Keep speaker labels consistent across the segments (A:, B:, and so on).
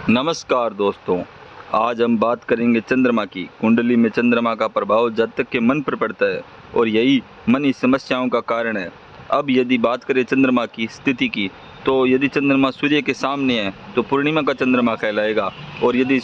A: नमस्कार दोस्तों, आज हम बात करेंगे चंद्रमा की। कुंडली में चंद्रमा का प्रभाव जातक के मन पर पड़ता है और यही मन ही समस्याओं का कारण है। अब यदि बात करें चंद्रमा की स्थिति की, तो यदि चंद्रमा सूर्य के सामने है तो पूर्णिमा का चंद्रमा कहलाएगा, और यदि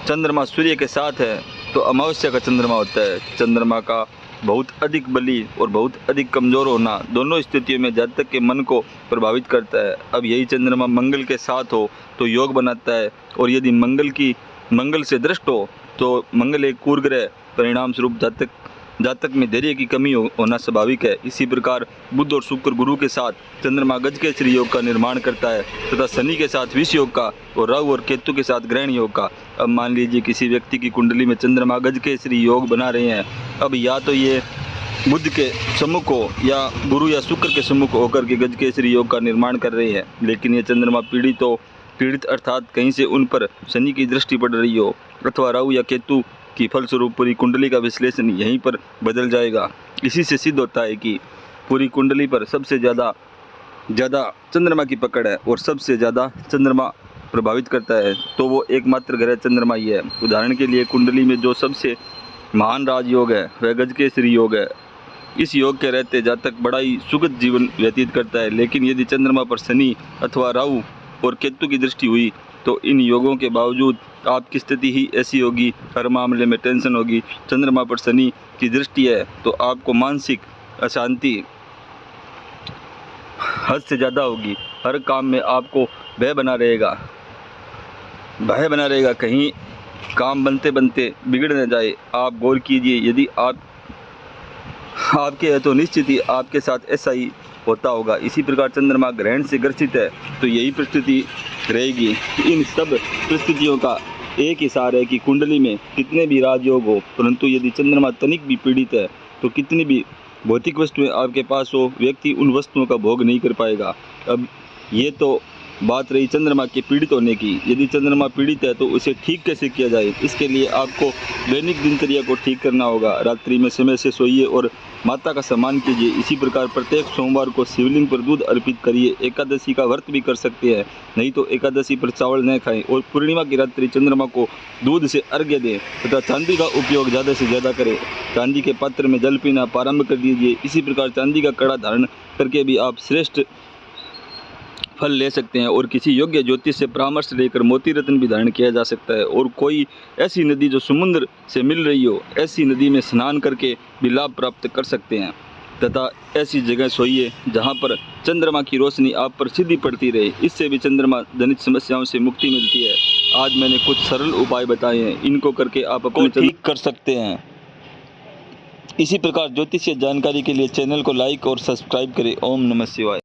A: चंद्रमा सूर्य के साथ है तो अमावस्या का चंद्रमा होता है। चंद्रमा का बहुत अधिक बली और बहुत अधिक कमज़ोर होना दोनों स्थितियों में जातक के मन को प्रभावित करता है। अब यही चंद्रमा मंगल के साथ हो तो योग बनाता है, और यदि मंगल से दृष्ट हो तो मंगल एक क्रूर ग्रह, परिणाम स्वरूप जातक में धैर्य की कमी होना स्वाभाविक है। इसी प्रकार बुध और शुक्र गुरु के साथ चंद्रमा गजकेसरी योग का निर्माण करता है तथा शनि के साथ विष योग का और राहु और केतु के साथ ग्रहण योग का। अब मान लीजिए किसी व्यक्ति की कुंडली में चंद्रमा गजकेसरी योग बना रहे हैं। अब या तो ये बुध के सम्मुख हो या गुरु या शुक्र के सम्मुख होकर के गजकेसरी योग का निर्माण कर रहे हैं, लेकिन ये चंद्रमा पीड़ित अर्थात कहीं से उन पर शनि की दृष्टि पड़ रही हो अथवा राहु या केतु की फलस्वरूप पूरी कुंडली का विश्लेषण यहीं पर बदल जाएगा। इसी से सिद्ध होता है कि पूरी कुंडली पर सबसे ज़्यादा चंद्रमा की पकड़ है और सबसे ज़्यादा चंद्रमा प्रभावित करता है, तो वो एकमात्र ग्रह चंद्रमा ही है। उदाहरण के लिए कुंडली में जो सबसे महान राजयोग है वह गजकेसरी योग है। इस योग के रहते जातक बड़ा ही सुखद जीवन व्यतीत करता है, लेकिन यदि चंद्रमा पर शनि अथवा राहु और केतु की दृष्टि हुई तो इन योगों के बावजूद आपकी स्थिति ही ऐसी होगी, हर मामले में टेंशन होगी। चंद्रमा पर शनि की दृष्टि है तो आपको मानसिक अशांति हद से ज़्यादा होगी। हर काम में आपको भय बना रहेगा कहीं काम बनते बनते बिगड़ न जाए। आप गौर कीजिए, यदि आपके है तो निश्चित ही आपके साथ ऐसा ही होता होगा। इसी प्रकार चंद्रमा ग्रहण से ग्रसित है तो यही परिस्थिति रहेगी। इन सब परिस्थितियों का एक ही सार है कि कुंडली में कितने भी राजयोग हो, परंतु यदि चंद्रमा तनिक भी पीड़ित है तो कितनी भी भौतिक वस्तुएं आपके पास हो, व्यक्ति उन वस्तुओं का भोग नहीं कर पाएगा। अब ये तो बात रही चंद्रमा के पीड़ित होने की। यदि चंद्रमा पीड़ित है तो उसे ठीक कैसे किया जाए, इसके लिए आपको दैनिक दिनचर्या को ठीक करना होगा। रात्रि में समय से सोइए और माता का सम्मान कीजिए। इसी प्रकार प्रत्येक सोमवार को शिवलिंग पर दूध अर्पित करिए। एकादशी का व्रत भी कर सकते हैं, नहीं तो एकादशी पर चावल न खाएं, और पूर्णिमा की रात्रि चंद्रमा को दूध से अर्घ्य दें तथा चांदी का उपयोग ज़्यादा से ज़्यादा करें। चांदी के पात्र में जल पीना प्रारंभ कर दीजिए। इसी प्रकार चांदी का कड़ा धारण करके भी आप श्रेष्ठ फल ले सकते हैं, और किसी योग्य ज्योतिष से परामर्श लेकर मोती रत्न भी धारण किया जा सकता है। और कोई ऐसी नदी जो समुद्र से मिल रही हो, ऐसी नदी में स्नान करके भी लाभ प्राप्त कर सकते हैं तथा ऐसी जगह सोइए जहां पर चंद्रमा की रोशनी आप पर सीधी पड़ती रहे। इससे भी चंद्रमा जनित समस्याओं से मुक्ति मिलती है। आज मैंने कुछ सरल उपाय बताए हैं, इनको करके आप अपने ठीक कर सकते हैं। इसी प्रकार ज्योतिषीय जानकारी के लिए चैनल को लाइक और सब्सक्राइब करें। ओम नमः शिवाय।